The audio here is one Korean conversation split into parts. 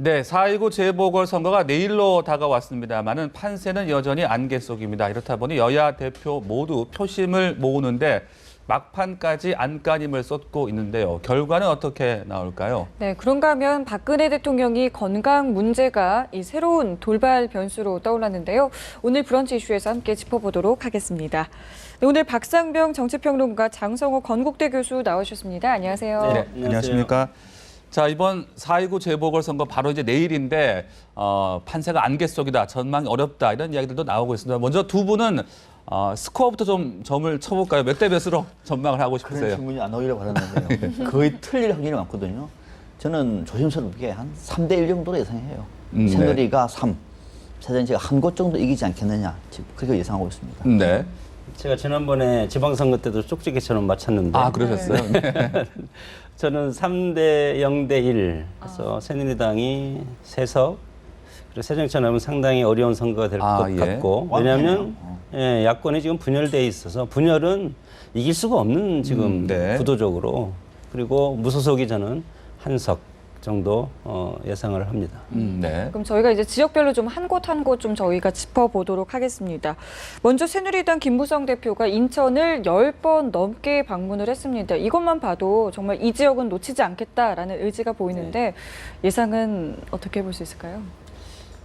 네, 4.19 재보궐선거가 내일로 다가왔습니다만은 판세는 여전히 안개 속입니다. 이렇다 보니 여야 대표 모두 표심을 모으는데 막판까지 안간힘을 쏟고 있는데요. 결과는 어떻게 나올까요? 네, 그런가 하면 박근혜 대통령이 건강 문제가 이 새로운 돌발 변수로 떠올랐는데요. 오늘 브런치 이슈에서 함께 짚어보도록 하겠습니다. 네, 오늘 박상병 정치평론가 장성호 건국대 교수 나오셨습니다. 안녕하세요. 네, 안녕하십니까. 자, 이번 4.19 재보궐선거 바로 이제 내일인데 판세가 안개 속이다, 전망이 어렵다 이런 이야기들도 나오고 있습니다. 먼저 두 분은 스코어부터 좀 점을 쳐볼까요? 몇 대 몇으로 전망을 하고 싶으세요? 그런 질문이 안 나오기를 바랐는데요. 거의 틀릴 확률이 많거든요. 저는 조심스럽게 한 3대1 정도로 예상해요. 새누리가 3, 새정치가 한 곳 정도 이기지 않겠느냐, 지금 그렇게 예상하고 있습니다. 네. 제가 지난번에 지방선거 때도 쪽지게처럼 맞췄는데 아, 그러셨어요? 네. 저는 3대 0대 1 그래서 새누리당이 3석 그리고 새정치연합은 상당히 어려운 선거가 될 것 예. 같고 왜냐하면 야권이 지금 분열돼 있어서 분열은 이길 수가 없는 지금 네. 구도적으로 그리고 무소속이 저는 한 석 정도 예상을 합니다. 네. 그럼 저희가 이제 지역별로 좀 한 곳 한 곳 좀 저희가 짚어보도록 하겠습니다. 먼저 새누리당 김무성 대표가 인천을 10번 넘게 방문을 했습니다. 이것만 봐도 정말 이 지역은 놓치지 않겠다라는 의지가 보이는데 예상은 어떻게 볼 수 있을까요?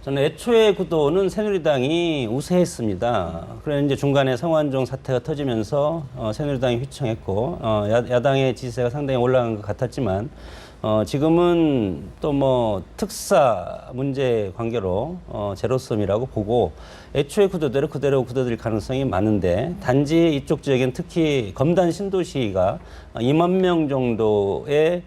저는 애초에 구도는 새누리당이 우세했습니다. 그래 이제 중간에 성완종 사태가 터지면서 새누리당이 휘청했고 야당의 지지세가 상당히 올라간 것 같았지만 지금은 또 뭐 특사 문제 관계로 제로섬이라고 보고 애초에 구도대로 그대로 굳어질 가능성이 많은데 단지 이쪽 지역엔 특히 검단 신도시가 2만 명 정도의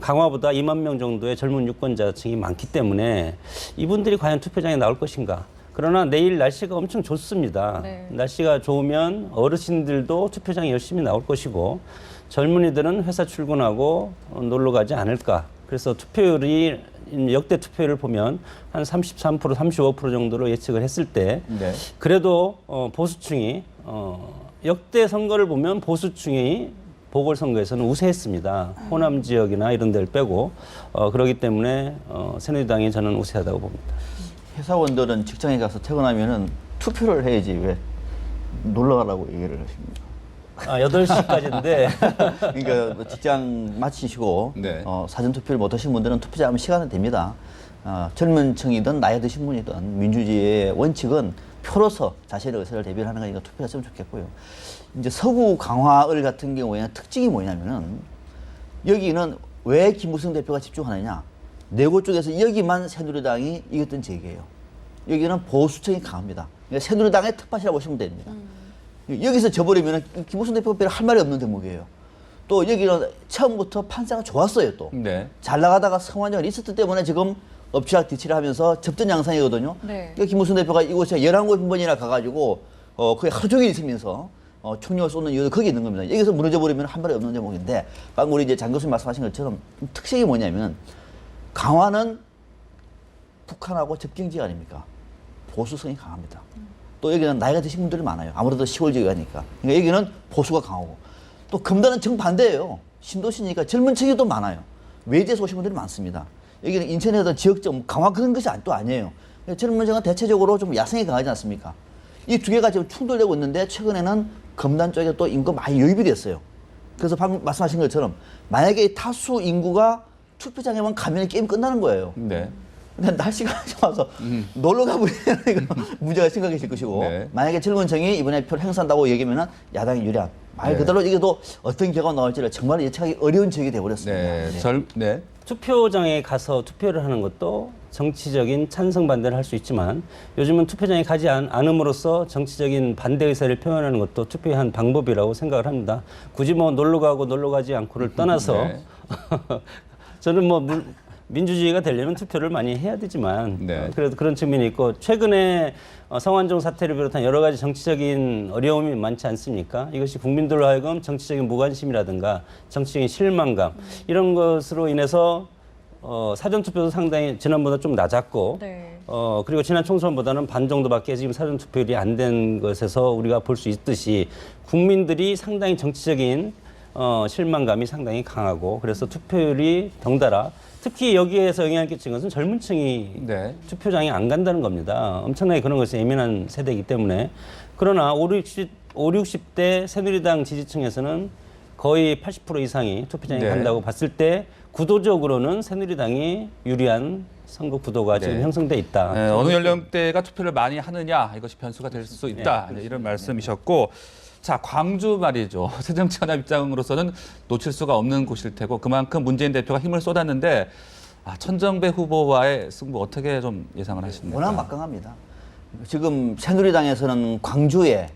강화보다 2만 명 정도의 젊은 유권자층이 많기 때문에 이분들이 과연 투표장에 나올 것인가. 그러나 내일 날씨가 엄청 좋습니다. 네. 날씨가 좋으면 어르신들도 투표장에 열심히 나올 것이고 젊은이들은 회사 출근하고 놀러 가지 않을까. 그래서 투표율이 역대 투표율을 보면 한 33%, 35% 정도로 예측을 했을 때 네. 그래도 보수층이 역대 선거를 보면 보수층이 보궐선거에서는 우세했습니다. 호남 지역이나 이런 데를 빼고 그렇기 때문에 새누리당이 저는 우세하다고 봅니다. 회사원들은 직장에 가서 퇴근하면은 투표를 해야지 왜 놀러 가라고 얘기를 하십니까? 8시까지인데 그러니까 직장 마치시고 네. 사전 투표를 못 하신 분들은 투표자하면 시간은 됩니다. 젊은 층이든 나이 드신 분이든 민주주의의 원칙은 표로서 자신의 의사를 대변하는 거니까 투표했으면 좋겠고요. 이제 서구 강화을 같은 경우에는 특징이 뭐냐면은 여기는 왜 김무성 대표가 집중하느냐? 내고 쪽에서 여기만 새누리당이 이겼던 지역이에요. 여기는 보수층이 강합니다. 그러니까 새누리당의 텃밭이라고 보시면 됩니다. 여기서 져버리면 김무성 대표가 별로 할 말이 없는 대목이에요. 또 여기는 처음부터 판세가 좋았어요. 또 네. 잘 나가다가 성완종이 있었기 때문에 지금 엎치락뒤치락 하면서 접전 양상이거든요. 네. 그러니까 김무성 대표가 이곳에 11번이나 가가지고 거의 하루 종일 있으면서 총력을 쏟는 이유도 거기 있는 겁니다. 여기서 무너져 버리면 한 말이 없는 대목인데 방금 우리 이제 장 교수님 말씀하신 것처럼 특색이 뭐냐면 강화는 북한하고 접경지가 아닙니까? 보수성이 강합니다. 또 여기는 나이가 드신 분들이 많아요. 아무래도 시골 지역이니까. 그러니까 여기는 보수가 강하고 또 금단은 정반대예요. 신도시니까 젊은 층이 또 많아요. 외지에서 오신 분들이 많습니다. 여기는 인천에서 지역적 강화 그런 것이 또 아니에요. 젊은 층은 대체적으로 좀 야성이 강하지 않습니까? 이 두 개가 지금 충돌되고 있는데 최근에는 금단 쪽에 또 인구가 많이 유입이 됐어요. 그래서 방금 말씀하신 것처럼 만약에 이 다수 인구가 투표장에만 가면 게임 끝나는 거예요. 네. 근데 날씨가 좋아서 놀러 가버리면 문제가 심각해질 것이고 네. 만약에 젊은 층이 이번에 표를 행사한다고 얘기하면은 야당이 유리한 말 네. 그대로 이게 또 어떤 결과가 나올지를 정말 예측하기 어려운 지역이 되어버렸습니다. 네. 네. 투표장에 가서 투표를 하는 것도 정치적인 찬성 반대를 할 수 있지만 요즘은 투표장에 가지 않음으로써 정치적인 반대 의사를 표현하는 것도 투표의 한 방법이라고 생각을 합니다. 굳이 뭐 놀러 가고 놀러 가지 않고를 떠나서 네. 저는 뭐 민주주의가 되려면 투표를 많이 해야 되지만 네. 그래도 그런 측면이 있고 최근에 성완종 사태를 비롯한 여러 가지 정치적인 어려움이 많지 않습니까? 이것이 국민들로 하여금 정치적인 무관심이라든가 정치적인 실망감 이런 것으로 인해서 사전투표도 상당히 지난보다 좀 낮았고 네. 그리고 지난 총선보다는 반 정도밖에 지금 사전투표율이 안 된 것에서 우리가 볼 수 있듯이 국민들이 상당히 정치적인 실망감이 상당히 강하고 그래서 투표율이 덩달아 특히 여기에서 영향을 끼친 것은 젊은 층이 네. 투표장에 안 간다는 겁니다. 엄청나게 그런 것에 예민한 세대이기 때문에. 그러나 60대 새누리당 지지층에서는 거의 80% 이상이 투표장에 네. 간다고 봤을 때 구도적으로는 새누리당이 유리한 선거 구도가 지금 네. 형성돼 있다. 네, 어느 연령대가 투표를 많이 하느냐 이것이 변수가 될 수 있다 이런 말씀이셨고, 자 광주 말이죠. 새정치연합 입장으로서는 놓칠 수가 없는 곳일 테고 그만큼 문재인 대표가 힘을 쏟았는데 천정배 후보와의 승부 어떻게 좀 예상을 하십니까? 워낙 막강합니다. 지금 새누리당에서는 광주에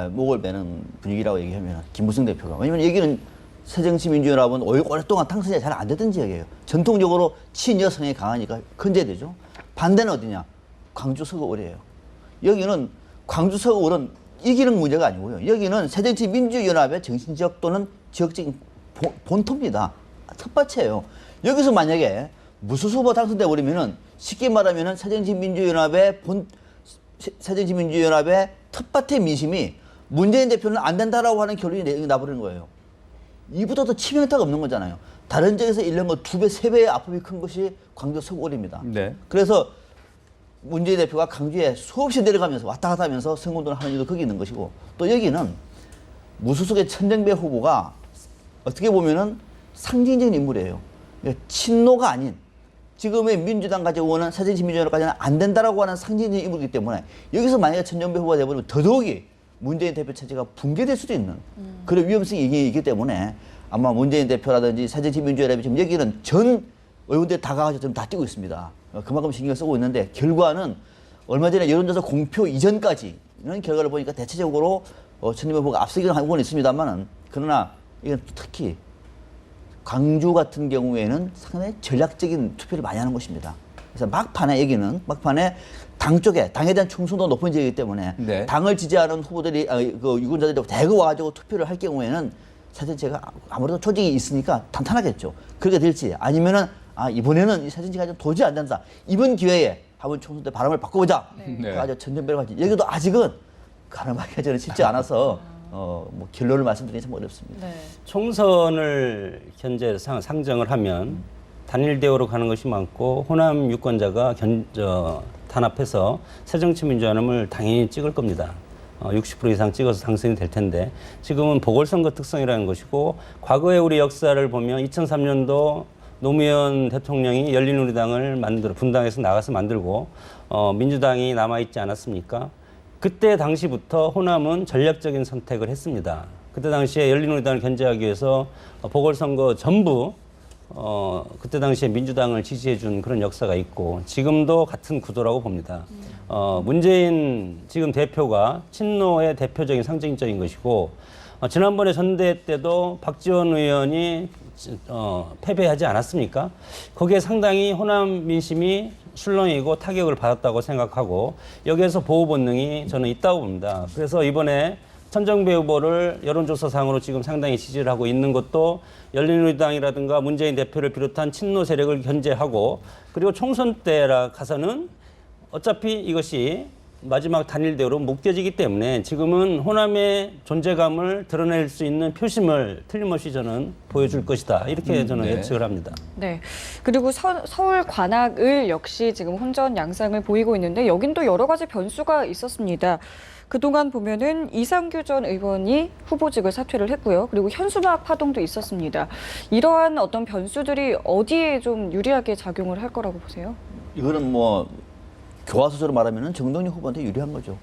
목을 베는 분위기라고 얘기하면 김무성 대표가, 왜냐하면 여기는 새정치민주연합은 오랫동안 당선이 잘 안 되던 지역이에요. 전통적으로 친여성이 강하니까 근제되죠. 반대는 어디냐? 광주 서구을이에요. 여기는 광주 서구을은 이기는 문제가 아니고요. 여기는 새정치민주연합의 정신지역 또는 지역적인 본토입니다. 텃밭이에요. 여기서 만약에 무소속 후보 당선돼 버리면은 쉽게 말하면은 새정치민주연합의 텃밭의 민심이 문재인 대표는 안 된다라고 하는 결론이 나버리는 거예요. 이보다 더 치명타가 없는 거잖아요. 다른 지역에서 1년 2배, 3배의 아픔이 큰 것이 광주 서구을입니다. 네. 그래서 문재인 대표가 강주에 수없이 내려가면서 왔다 갔다 하면서 선거운동을 하는 이유도 거기 있는 것이고, 또 여기는 무소속의 천정배 후보가 어떻게 보면은 상징적인 인물이에요. 그러니까 친노가 아닌 지금의 민주당 가져오는 새정치민주연합까지는 안 된다라고 하는 상징적인 인물이기 때문에 여기서 만약에 천정배 후보가 되어버리면 더더욱이 문재인 대표 체제가 붕괴될 수도 있는 그런 위험성이 있기 때문에 아마 문재인 대표라든지 새정치민주연합이 지금 여기는 전 의원들이 다 가가지고 지금 다 뛰고 있습니다. 그만큼 신경을 쓰고 있는데 결과는 얼마 전에 여론조사 공표 이전까지 이런 결과를 보니까 대체적으로 천정배 후보가 앞서기는 하고는 있습니다만은, 그러나 이건 특히 광주 같은 경우에는 상당히 전략적인 투표를 많이 하는 곳입니다. 그래서 막판에 여기는 막판에 당 쪽에 당에 대한 충성도가 높은 지역이기 때문에 네. 당을 지지하는 후보들이 그 유권자들이 대거 와가지고 투표를 할 경우에는 사전체가 아무래도 조직이 있으니까 탄탄하겠죠. 그렇게 될지 아니면은 이번에는 이 사전체가 좀 도저히 안 된다. 이번 기회에 한번 총선 때 바람을 바꿔보자. 네. 그래가지고 천정배로 가지. 여기도 아직은 가늠하기가 저는 쉽지 않아서 뭐 결론을 말씀드리기 참 어렵습니다. 네. 총선을 현재 상정을 하면 단일 대우로 가는 것이 많고 호남 유권자가 단합해서 새정치민주연합을 당연히 찍을 겁니다. 60% 이상 찍어서 당선이 될 텐데 지금은 보궐선거 특성이라는 것이고, 과거의 우리 역사를 보면 2003년도 노무현 대통령이 열린우리당을 분당에서 나가서 만들고 민주당이 남아있지 않았습니까? 그때 당시부터 호남은 전략적인 선택을 했습니다. 그때 당시에 열린우리당을 견제하기 위해서 보궐선거 전부 그때 당시에 민주당을 지지해 준 그런 역사가 있고 지금도 같은 구도라고 봅니다. 문재인 지금 대표가 친노의 대표적인 상징적인 것이고, 지난번에 전대 때도 박지원 의원이 패배하지 않았습니까? 거기에 상당히 호남 민심이 술렁이고 타격을 받았다고 생각하고 여기에서 보호 본능이 저는 있다고 봅니다. 그래서 이번에 천정배 후보를 여론조사상으로 지금 상당히 지지를 하고 있는 것도 열린우리당이라든가 문재인 대표를 비롯한 친노 세력을 견제하고, 그리고 총선 때라 가서는 어차피 이것이 마지막 단일 대우로 묶여지기 때문에 지금은 호남의 존재감을 드러낼 수 있는 표심을 틀림없이 저는 보여줄 것이다. 이렇게 저는 네. 예측을 합니다. 네. 그리고 서울 관악을 역시 지금 혼전 양상을 보이고 있는데 여긴 또 여러 가지 변수가 있었습니다. 그동안 보면은 이상규 전 의원이 후보직을 사퇴를 했고요. 그리고 현수막 파동도 있었습니다. 이러한 어떤 변수들이 어디에 좀 유리하게 작용을 할 거라고 보세요? 이거는 뭐 교과서적으로 말하면 정동영 후보한테 유리한 거죠.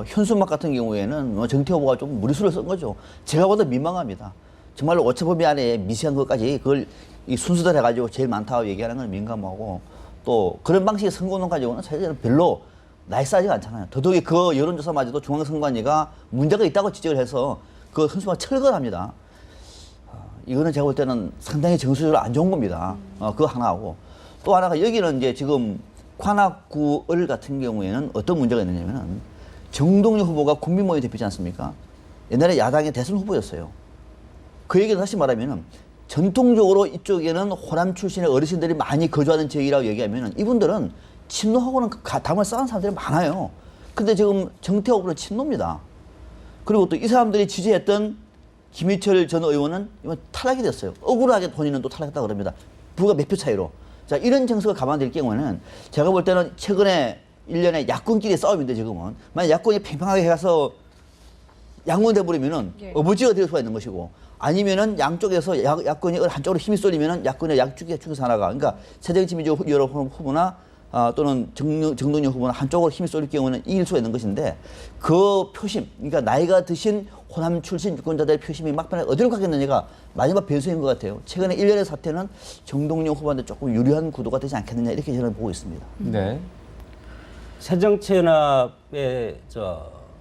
현수막 같은 경우에는 정태 후보가 좀 무리수를 쓴 거죠. 제가 봐도 민망합니다. 정말로 오차범위 안에 미세한 것까지 그걸 순서대로 해가지고 제일 많다고 얘기하는 건 민감하고, 또 그런 방식의 선거운동 가지고는 사실은 별로 나이스하지가 않잖아요. 더더욱이 그 여론조사마저도 중앙선관위가 문제가 있다고 지적을 해서 그 현수막 철거합니다. 이거는 제가 볼 때는 상당히 정서적으로 안 좋은 겁니다. 그거 하나하고, 또 하나가 여기는 이제 지금 관악구을 같은 경우에는 어떤 문제가 있느냐면은 정동영 후보가 국민모임 대표지 않습니까? 옛날에 야당의 대선 후보였어요. 그 얘기는 다시 말하면은 전통적으로 이쪽에는 호남 출신의 어르신들이 많이 거주하는 지역이라고 얘기하면은 이분들은 친노하고는 담을 쌓은 사람들이 많아요. 근데 지금 정태 후보는 친노입니다. 그리고 또 이 사람들이 지지했던 김희철 전 의원은 이번 탈락이 됐어요. 억울하게 본인은 또 탈락했다 그럽니다. 불과 몇 표 차이로. 자, 이런 정서가 감안될 경우에는 제가 볼 때는 최근에 1년에 야권끼리 싸움인데 지금은 만약 야권이 팽팽하게 해서 양분돼 버리면은 예. 어부지가 될 수가 있는 것이고 아니면은 양쪽에서 야권이 한쪽으로 힘이 쏠리면은 야권의 중에서 하나가 그러니까 새정치민주연합 후보나 또는 정동영 후보나 한쪽으로 힘이 쏠릴 경우는 이길 수가 있는 것인데 그 표심, 그러니까 나이가 드신 호남 출신 유권자들의 표심이 막판에 어디로 가겠느냐가 마지막 변수인 것 같아요. 최근에 일련의 사태는 정동영 후보한테 조금 유리한 구도가 되지 않겠느냐 이렇게 저는 보고 있습니다. 네. 새정치연합의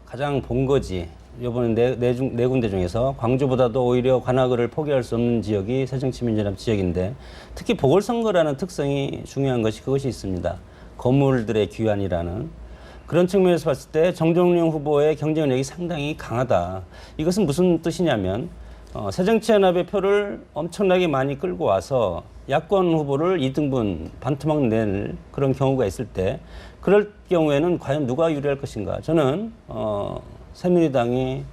가장 본거지 이번에 네 군데 중에서 광주보다도 오히려 관악을 포기할 수 없는 지역이 새정치민주연합 지역인데 특히 보궐선거라는 특성이 중요한 것이 그것이 있습니다. 거물들의 귀환이라는 그런 측면에서 봤을 때 정동영 후보의 경쟁력이 상당히 강하다. 이것은 무슨 뜻이냐면 새정치연합의 표를 엄청나게 많이 끌고 와서 야권 후보를 2등분 반토막 낼 그런 경우가 있을 때 그럴 경우에는 과연 누가 유리할 것인가. 저는 새누리당이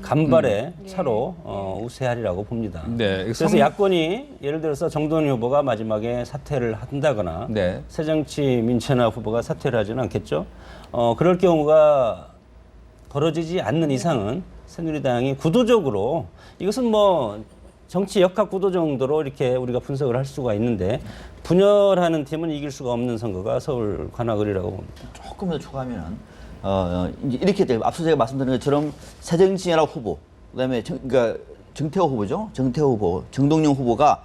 간발의 차로 우세하리라고 봅니다. 네. 그래서 야권이 예를 들어서 정동영 후보가 마지막에 사퇴를 한다거나 네. 새정치민주연합 후보가 사퇴를 하지는 않겠죠. 그럴 경우가 벌어지지 않는 이상은 새누리당이 구도적으로 이것은 뭐 정치 역학 구도 정도로 이렇게 우리가 분석을 할 수가 있는데 분열하는 팀은 이길 수가 없는 선거가 서울 관악을이라고 봅니다. 조금 더 추가하면은 이제 이렇게 돼요. 앞서 제가 말씀드린 것처럼 새정치연합 후보, 그다음에 그러니까 정태호 후보죠. 정태호 후보, 정동영 후보가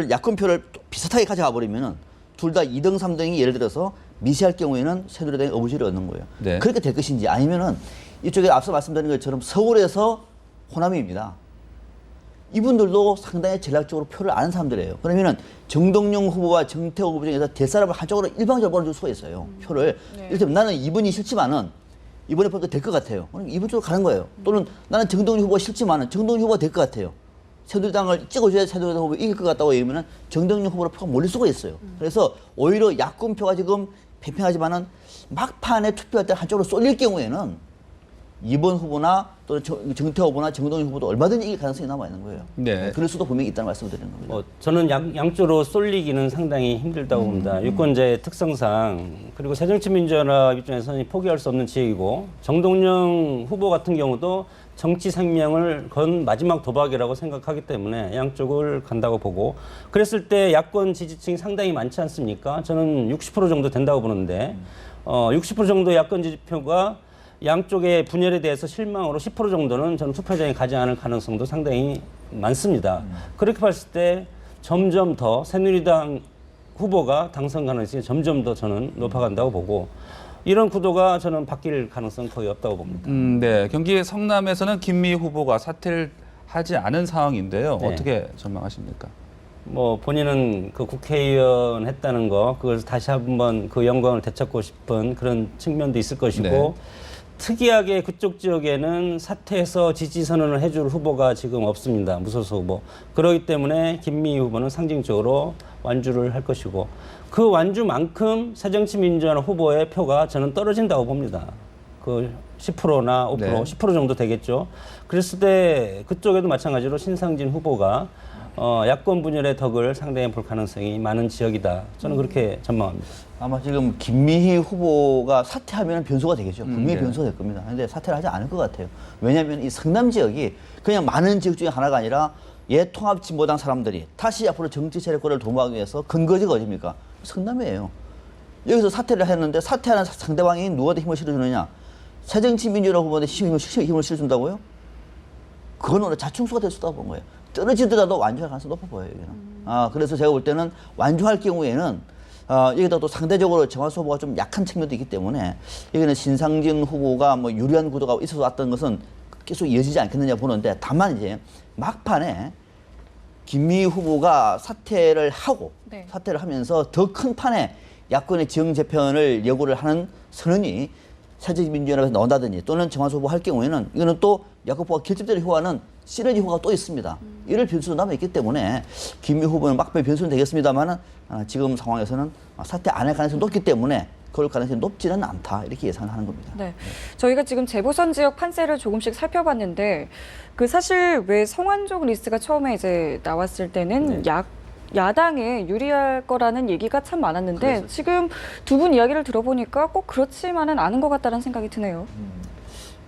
야권 표를 비슷하게 가져가 버리면은 둘 다 2등, 3등이 예를 들어서 미세할 경우에는 새누리당이 어부지를 얻는 거예요. 네. 그렇게 될 것인지 아니면은 이쪽에 앞서 말씀드린 것처럼 서울에서 호남입니다. 이분들도 상당히 전략적으로 표를 아는 사람들이에요. 그러면은 정동영 후보와 정태호 후보 중에서 될 사람을 한쪽으로 일방적으로 몰아줄 수가 있어요. 표를. 이를테면 나는 이분이 싫지만은 이번에 보니까 될 것 같아요. 그럼 이분 쪽으로 가는 거예요. 또는 나는 정동영 후보가 싫지만은 정동영 후보가 될 것 같아요. 새누리당을 찍어줘야 새누리당 후보 이길 것 같다고 얘기하면은 정동영 후보로 표가 몰릴 수가 있어요. 그래서 오히려 야권 표가 지금 팽팽하지만은 막판에 투표할 때 한쪽으로 쏠릴 경우에는 이번 후보나 또는 정태호 후보나 정동영 후보도 얼마든지 이길 가능성이 남아 있는 거예요. 네. 그럴 수도 분명히 있다는 말씀을 드리는 겁니다. 저는 양쪽으로 쏠리기는 상당히 힘들다고 봅니다. 유권자의 특성상 그리고 새정치민주연합 입장에서는 포기할 수 없는 지역이고 정동영 후보 같은 경우도 정치 생명을 건 마지막 도박이라고 생각하기 때문에 양쪽을 간다고 보고 그랬을 때 야권 지지층이 상당히 많지 않습니까? 저는 60% 정도 된다고 보는데 60% 정도 야권 지지표가 양쪽의 분열에 대해서 실망으로 10% 정도는 저는 투표장에 가지 않을 가능성도 상당히 많습니다. 그렇게 봤을 때 점점 더 새누리당 후보가 당선 가능성이 점점 더 저는 높아간다고 보고 이런 구도가 저는 바뀔 가능성 거의 없다고 봅니다. 네. 경기 성남에서는 김미 후보가 사퇴를 하지 않은 상황인데요. 네. 어떻게 전망하십니까? 뭐 본인은 그 국회의원 했다는 거 그걸 다시 한번 그 영광을 되찾고 싶은 그런 측면도 있을 것이고 네. 특이하게 그쪽 지역에는 사퇴해서 지지 선언을 해줄 후보가 지금 없습니다. 무소속 후보. 그렇기 때문에 김미 후보는 상징적으로 완주를 할 것이고 그 완주만큼 새정치민주연합 후보의 표가 저는 떨어진다고 봅니다. 그 10%나 5%, 네. 10% 정도 되겠죠. 그랬을 때 그쪽에도 마찬가지로 신상진 후보가 야권 분열의 덕을 상당히 볼 가능성이 많은 지역이다. 저는 그렇게 전망합니다. 아마 지금 김미희 후보가 사퇴하면 변수가 되겠죠. 분명히 네. 변수가 될 겁니다. 그런데 사퇴를 하지 않을 것 같아요. 왜냐하면 이 성남 지역이 그냥 많은 지역 중에 하나가 아니라 통합진보당 사람들이 다시 앞으로 정치 세력권을 도모하기 위해서 근거지가 어딥니까? 성남이에요. 여기서 사퇴를 했는데 사퇴하는 상대방이 누구한테 힘을 실어주느냐? 새정치민주연합 후보한테 힘을 실어준다고요? 그건 오늘 자충수가 될 수도 없는 거예요. 떨어지더라도 완주할 가능성이 높아 보여요, 여기는. 그래서 제가 볼 때는 완주할 경우에는 여기다 또 상대적으로 정화수 후보가 좀 약한 측면도 있기 때문에 여기는 신상진 후보가 뭐 유리한 구도가 있어서 왔던 것은 계속 이어지지 않겠느냐 보는데 다만 이제 막판에 김미 후보가 사퇴를 하고 네. 사퇴를 하면서 더 큰 판에 야권의 지형 재편을 예고를 하는 선언이 새정치민주연합에서 나온다든지 또는 정화수 후보 할 경우에는 이거는 또 야권 후보가 결집되는 효과는 시너지 효과가 또 있습니다. 이럴 변수도 남아있기 때문에 김미 후보는 막판에 변수는 되겠습니다만은 지금 상황에서는 사퇴 안 할 가능성이 높기 때문에 그럴 가능성이 높지는 않다 이렇게 예상하는 겁니다. 네. 저희가 지금 재보선 지역 판세를 조금씩 살펴봤는데 그 사실 왜 성완종 리스트가 처음에 이제 나왔을 때는 야당에 유리할 거라는 얘기가 참 많았는데 지금 두 분 이야기를 들어보니까 꼭 그렇지만은 않은 것 같다는 생각이 드네요.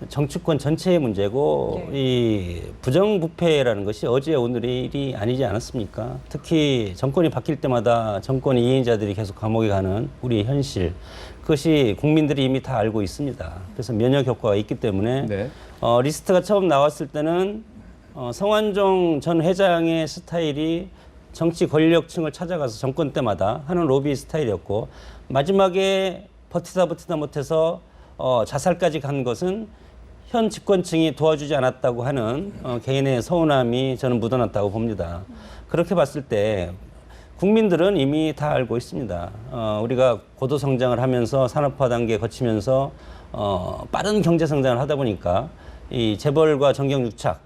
정치권 전체의 문제고 이 부정부패라는 것이 어제 오늘의 일이 아니지 않았습니까? 특히 정권이 바뀔 때마다 정권 이행자들이 계속 감옥에 가는 우리의 현실, 그것이 국민들이 이미 다 알고 있습니다. 그래서 면역 효과가 있기 때문에 네. 리스트가 처음 나왔을 때는 성완종 전 회장의 스타일이 정치 권력층을 찾아가서 정권 때마다 하는 로비 스타일이었고, 마지막에 버티다 못해서 자살까지 간 것은 현 집권층이 도와주지 않았다고 하는 개인의 서운함이 저는 묻어났다고 봅니다. 그렇게 봤을 때 국민들은 이미 다 알고 있습니다. 우리가 고도 성장을 하면서 산업화 단계 거치면서 빠른 경제 성장을 하다 보니까 이 재벌과 정경유착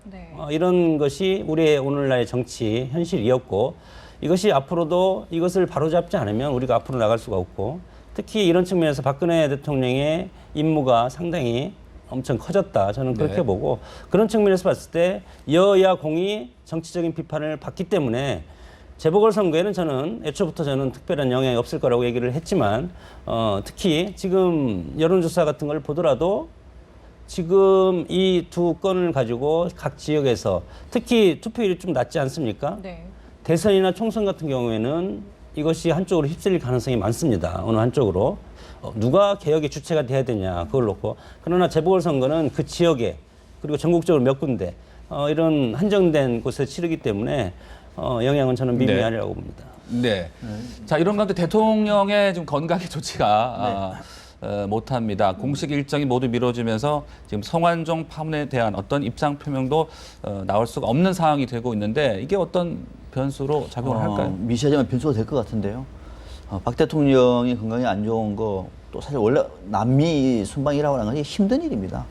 이런 것이 우리의 오늘날의 정치 현실이었고, 이것이 앞으로도 이것을 바로잡지 않으면 우리가 앞으로 나갈 수가 없고, 특히 이런 측면에서 박근혜 대통령의 임무가 상당히 엄청 커졌다. 저는 그렇게 보고, 그런 측면에서 봤을 때 여야 공이 정치적인 비판을 받기 때문에 재보궐선거에는 저는 애초부터 저는 특별한 영향이 없을 거라고 얘기를 했지만, 특히 지금 여론조사 같은 걸 보더라도 지금 이 두 건을 가지고 각 지역에서 특히 투표율이 좀 낮지 않습니까? 네. 대선이나 총선 같은 경우에는 이것이 한쪽으로 휩쓸릴 가능성이 많습니다. 어느 한쪽으로. 누가 개혁의 주체가 돼야 되냐, 그걸 놓고. 그러나 재보궐선거는 그 지역에, 그리고 전국적으로 몇 군데 이런 한정된 곳에 치르기 때문에 영향은 저는 미미하리라고 봅니다. 네. 자, 이런 가운데 대통령의 좀 건강이 좋지가 못합니다. 공식 일정이 모두 미뤄지면서 지금 성완종 파문에 대한 어떤 입장 표명도 나올 수가 없는 상황이 되고 있는데, 이게 어떤 변수로 작용을 할까요? 미시하지만 변수가 될 것 같은데요. 박 대통령이 건강이 안 좋은 거, 또 사실 원래 남미 순방이라고 하는 것이 힘든 일입니다.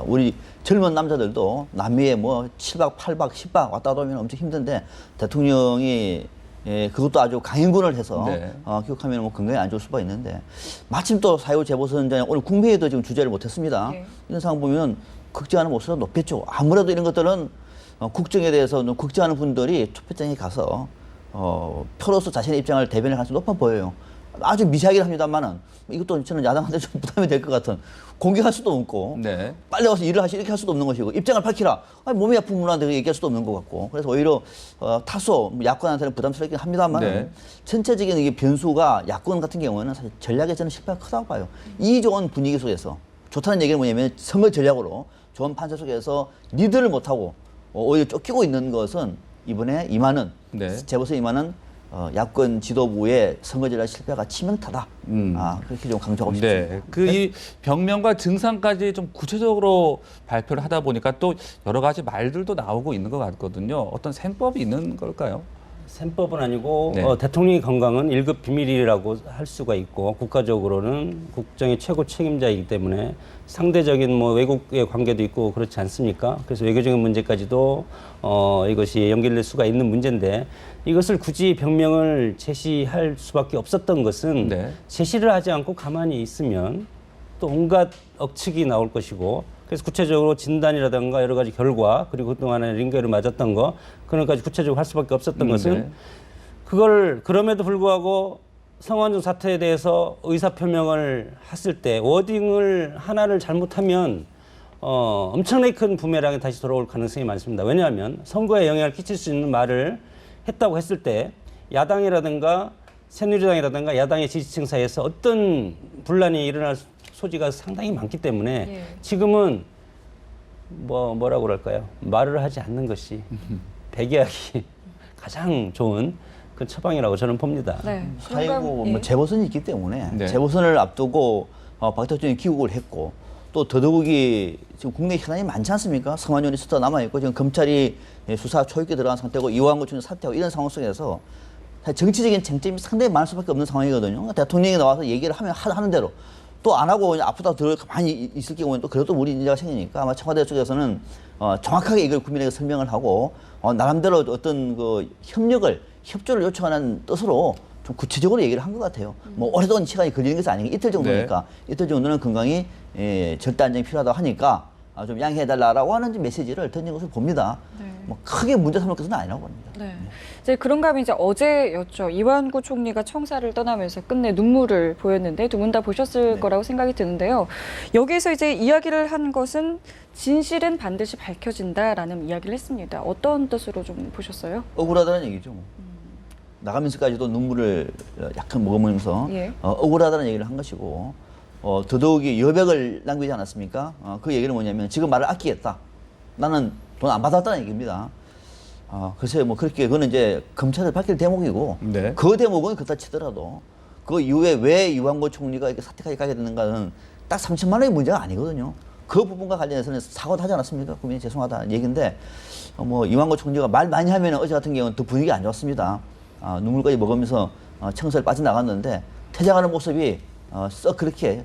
우리 젊은 남자들도 남미에 뭐 7박, 8박, 10박 왔다 갔다 오면 엄청 힘든데, 대통령이 그것도 아주 강행군을 해서 기억하면 뭐 건강에 안 좋을 수가 있는데, 마침 또 4.25 재보선전에 오늘 국회에도 지금 주재를 못했습니다. 이런 상황 보면 걱정하는 목소리가 높겠죠. 아무래도 이런 것들은 국정에 대해서 걱정하는 분들이 투표장에 가서 표로서 자신의 입장을 대변할 가능성이 높아 보여요. 아주 미세하긴 합니다만은 이것도 저는 야당한테 좀 부담이 될 것 같은, 공격할 수도 없고 빨리 와서 일을 하시 이렇게 할 수도 없는 것이고, 입장을 밝히라, 몸이 아픈 분한테 얘기할 수도 없는 것 같고, 그래서 오히려 타소 야권한테는 부담스럽긴 합니다만 전체적인 이게 변수가, 야권 같은 경우에는 사실 전략에 저는 실패가 크다고 봐요. 이 좋은 분위기 속에서, 좋다는 얘기는 뭐냐면 선거 전략으로 좋은 판세 속에서 리드를 못하고 오히려 쫓기고 있는 것은 이번에 임하는 재보선 임하는 야권 지도부의 선거 전략 실패가 치명타다. 그렇게 좀 강조하고 싶습니다. 이 병명과 증상까지 좀 구체적으로 발표를 하다 보니까 또 여러 가지 말들도 나오고 있는 것 같거든요. 어떤 셈법이 있는 걸까요? 셈법은 아니고 대통령의 건강은 1급 비밀이라고 할 수가 있고, 국가적으로는 국정의 최고 책임자이기 때문에 상대적인 뭐 외국의 관계도 있고 그렇지 않습니까? 그래서 외교적인 문제까지도 이것이 연결될 수가 있는 문제인데, 이것을 굳이 병명을 제시할 수밖에 없었던 것은 제시를 하지 않고 가만히 있으면 또 온갖 억측이 나올 것이고, 그래서 구체적으로 진단이라든가 여러 가지 결과, 그리고 그동안에 링거를 맞았던 거, 그런 것까지 구체적으로 할 수밖에 없었던 것은, 그걸 그럼에도 불구하고 성완종 사태에 대해서 의사표명을 했을 때 워딩을 하나를 잘못하면 엄청나게 큰 부메랑이 다시 돌아올 가능성이 많습니다. 왜냐하면 선거에 영향을 끼칠 수 있는 말을 했다고 했을 때 야당이라든가 새누리당이라든가 야당의 지지층 사이에서 어떤 분란이 일어날 소지가 상당히 많기 때문에 지금은 뭐라고 그럴까요? 말을 하지 않는 것이 배기하기 가장 좋은 그 처방이라고 저는 봅니다. 4.19 재보선이 있기 때문에 재보선을 앞두고 박 대통령이 귀국을 했고, 또 더더욱이 지금 국내 현안이 많지 않습니까? 성완종 리스트가 남아있고, 지금 검찰이 수사 초입기에 들어간 상태고, 이완구 총리 사퇴하고, 이런 상황 속에서 정치적인 쟁점이 상당히 많을 수밖에 없는 상황이거든요. 대통령이 나와서 얘기를 하는 대로 또 안 하고 앞으로 더 가만히 있을 경우에는 또 그래도 무리 인재가 생기니까, 아마 청와대 쪽에서는 정확하게 이걸 국민에게 설명을 하고 나름대로 어떤 그 협조를 요청하는 뜻으로 좀 구체적으로 얘기를 한 것 같아요. 뭐 오래도록 시간이 걸리는 것은 아니고 이틀 정도니까 이틀 정도는 건강이 절대 안정이 필요하다고 하니까 좀 양해해달라고 하는 메시지를 던진 것을 봅니다. 뭐 크게 문제 삼을 것은 아니라고 봅니다. 네. 이제 그런가 하면 이제 어제였죠. 이완구 총리가 청사를 떠나면서 끝내 눈물을 보였는데 두 분 다 보셨을 네. 거라고 생각이 드는데요. 여기에서 이제 이야기를 한 것은 진실은 반드시 밝혀진다라는 이야기를 했습니다. 어떤 뜻으로 좀 보셨어요? 억울하다는 얘기죠. 나가면서까지도 눈물을 약간 머금으면서 예. 억울하다는 얘기를 한 것이고 더더욱이 여백을 남기지 않았습니까? 그 얘기는 뭐냐면 지금 말을 아끼겠다. 나는 돈 안 받았다는 얘기입니다. 글쎄요, 뭐 그렇게 그거는 이제 검찰에 밝힐 대목이고 네. 그 대목은 그렇다 치더라도 그 이후에 왜 이완구 총리가 이렇게 사퇴까지 가게 됐는가는 딱 3천만 원의 문제가 아니거든요. 그 부분과 관련해서는 사과도 하지 않았습니까? 국민이 죄송하다는 얘기인데 뭐 이완구 총리가 말 많이 하면 어제 같은 경우는 더 분위기 안 좋았습니다. 눈물까지 먹으면서 청사를 빠져나갔는데 퇴장하는 모습이 썩 그렇게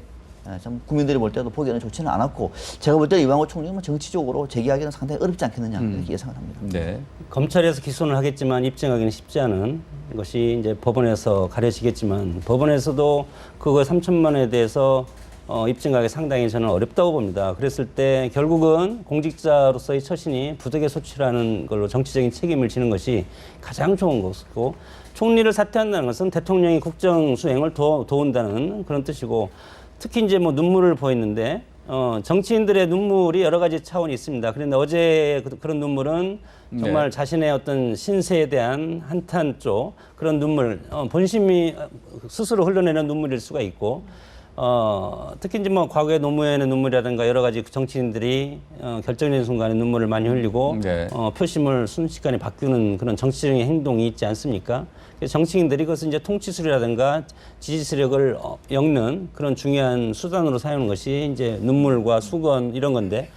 참 국민들이 볼 때도 보기에는 좋지는 않았고 제가 볼 때 이완구 총리는 정치적으로 제기하기는 상당히 어렵지 않겠느냐 이렇게 예상을 합니다. 네. 검찰에서 기소는 하겠지만 입증하기는 쉽지 않은 것이 이제 법원에서 가려지겠지만 법원에서도 그거 3천만 원에 대해서 입증하기 상당히 저는 어렵다고 봅니다. 그랬을 때 결국은 공직자로서의 처신이 부득이 소치라는 걸로 정치적인 책임을 지는 것이 가장 좋은 것이고 총리를 사퇴한다는 것은 대통령이 국정 수행을 도운다는 그런 뜻이고 특히 이제 뭐 눈물을 보였는데 정치인들의 눈물이 여러 가지 차원이 있습니다. 그런데 어제 그런 눈물은 정말 자신의 어떤 신세에 대한 한탄 쪽 그런 눈물, 본심이 스스로 흘러내는 눈물일 수가 있고 특히 이제 뭐 과거의 노무현의 눈물이라든가 여러 가지 정치인들이 결정적인 순간에 눈물을 많이 흘리고 네. 표심을 순식간에 바꾸는 그런 정치적인 행동이 있지 않습니까? 그래서 정치인들이 그것을 이제 통치술이라든가 지지 세력을 엮는 그런 중요한 수단으로 사용하는 것이 이제 눈물과 수건 이런 건데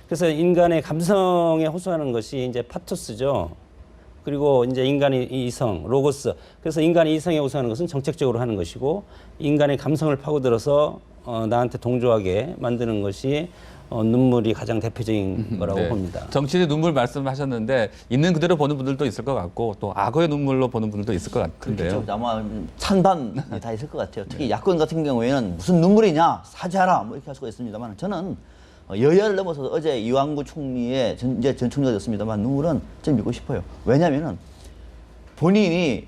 그래서 인간의 감성에 호소하는 것이 이제 파토스죠. 그리고 이제 인간의 이성, 로고스. 그래서 인간의 이성에 호소하는 것은 정책적으로 하는 것이고 인간의 감성을 파고들어서 나한테 동조하게 만드는 것이 눈물이 가장 대표적인 거라고 네. 봅니다. 정치인의 눈물 말씀하셨는데 있는 그대로 보는 분들도 있을 것 같고 또 악어의 눈물로 보는 분들도 있을 것 같은데요. 그렇죠. 아마 찬반이 다 있을 것 같아요. 특히 야권 같은 경우에는 무슨 눈물이냐 사죄하라 뭐 이렇게 할 수가 있습니다만 저는 여야를 넘어서 어제 이완구 총리의 이제 전 총리가 됐습니다만 눈물은 좀 믿고 싶어요. 왜냐하면은 본인이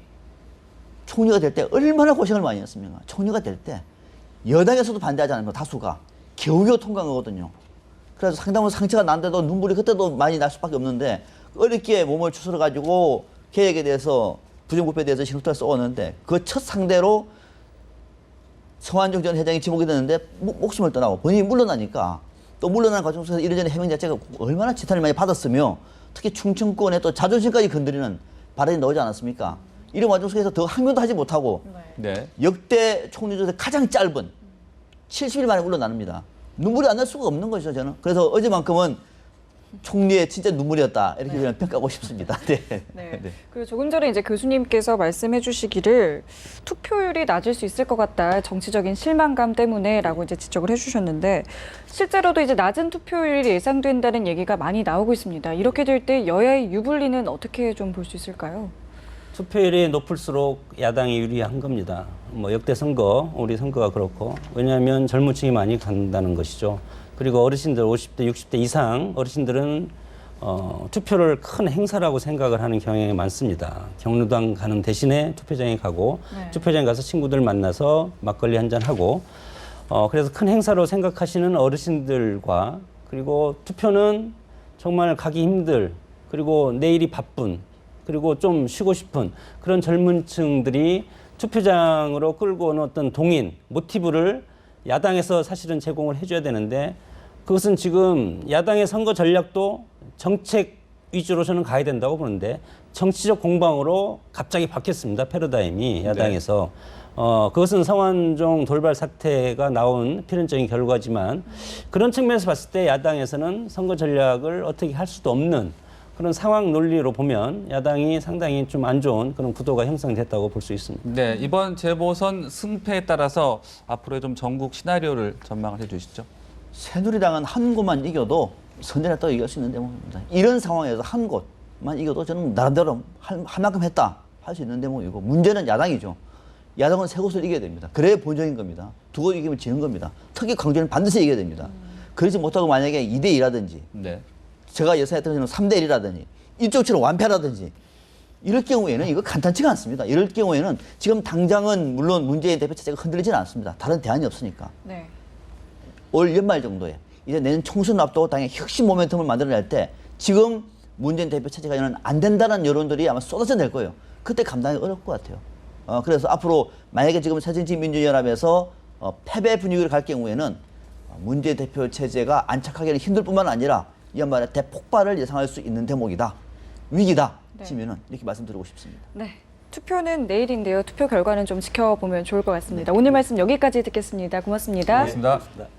총리가 될 때 얼마나 고생을 많이 했습니까? 총리가 될 때 여당에서도 반대하지 않으면 다수가 겨우겨우 통과한 거거든요. 그래서 상당한 상처가 난데도 눈물이 그때도 많이 날 수밖에 없는데 어렵게 몸을 추스러 가지고 개혁에 대해서 부정부패에 대해서 신호탄을 쏘았는데 그 첫 상대로 성완종 전 회장이 지목이 됐는데 목숨을 떠나고 본인이 물러나니까 또 물러나는 과정 속에서 이런저런 해명 자체가 얼마나 지탄을 많이 받았으며 특히 충청권의 또 자존심까지 건드리는 발언이 나오지 않았습니까? 이런 과정 속에서 더 항변도 하지 못하고 네. 역대 총리 중에서 가장 짧은 70일 만에 물러납니다. 눈물이 안 날 수가 없는 거죠, 저는. 그래서 어제만큼은 총리의 진짜 눈물이었다. 이렇게 저는 평가하고 싶습니다. 네. 네. 네. 그리고 조금 전에 이제 교수님께서 말씀해 주시기를 투표율이 낮을 수 있을 것 같다. 정치적인 실망감 때문에라고 이제 지적을 해 주셨는데 실제로도 이제 낮은 투표율이 예상된다는 얘기가 많이 나오고 있습니다. 이렇게 될 때 여야의 유불리는 어떻게 좀 볼 수 있을까요? 투표율이 높을수록 야당이 유리한 겁니다. 뭐 역대 선거, 우리 선거가 그렇고 왜냐하면 젊은 층이 많이 간다는 것이죠. 그리고 어르신들 50대, 60대 이상 어르신들은 투표를 큰 행사라고 생각을 하는 경향이 많습니다. 경로당 가는 대신에 투표장에 가고 투표장에 가서 친구들 만나서 막걸리 한잔 하고 그래서 큰 행사로 생각하시는 어르신들과 그리고 투표는 정말 가기 힘들 그리고 내일이 바쁜 그리고 좀 쉬고 싶은 그런 젊은 층들이 투표장으로 끌고 오는 어떤 동인, 모티브를 야당에서 사실은 제공을 해줘야 되는데 그것은 지금 야당의 선거 전략도 정책 위주로 저는 가야 된다고 보는데 정치적 공방으로 갑자기 바뀌었습니다. 패러다임이 야당에서. 그것은 성완종 돌발 사태가 나온 필연적인 결과지만 그런 측면에서 봤을 때 야당에서는 선거 전략을 어떻게 할 수도 없는 그런 상황 논리로 보면 야당이 상당히 좀 안 좋은 그런 구도가 형성됐다고 볼 수 있습니다. 네, 이번 재보선 승패에 따라서 앞으로의 좀 전국 시나리오를 전망을 해주시죠. 새누리당은 한 곳만 이겨도 선전에 또 이길 수 있는 대목입니다. 이런 상황에서 한 곳만 이겨도 저는 나름대로 할 만큼 했다 할 수 있는 대목이고 문제는 야당이죠. 야당은 세 곳을 이겨야 됩니다. 그래야 본전인 겁니다. 두 곳 이기면 지는 겁니다. 특히 광주는 반드시 이겨야 됩니다. 그러지 못하고 만약에 2대2라든지 네. 제가 예상했던 것처럼 3대1이라든지 이쪽처럼 완패라든지 이럴 경우에는 이거 간단치가 않습니다. 이럴 경우에는 지금 당장은 물론 문재인 대표 체제가 흔들리지는 않습니다. 다른 대안이 없으니까. 네. 올 연말 정도에 이제 내년 총선 앞두고 당의 혁신 모멘텀을 만들어낼 때 지금 문재인 대표 체제가 안 된다는 여론들이 아마 쏟아져 낼 거예요. 그때 감당이 어려울 것 같아요. 그래서 앞으로 만약에 지금 새정치민주연합에서 패배 분위기를 갈 경우에는 문재인 대표 체제가 안착하기는 힘들 뿐만 아니라 이한말에 대폭발을 예상할 수 있는 대목이다. 위기다. 네. 치면은 이렇게 말씀드리고 싶습니다. 네. 투표는 내일인데요. 투표 결과는 좀 지켜보면 좋을 것 같습니다. 오늘 말씀 여기까지 듣겠습니다. 고맙습니다. 고맙습니다.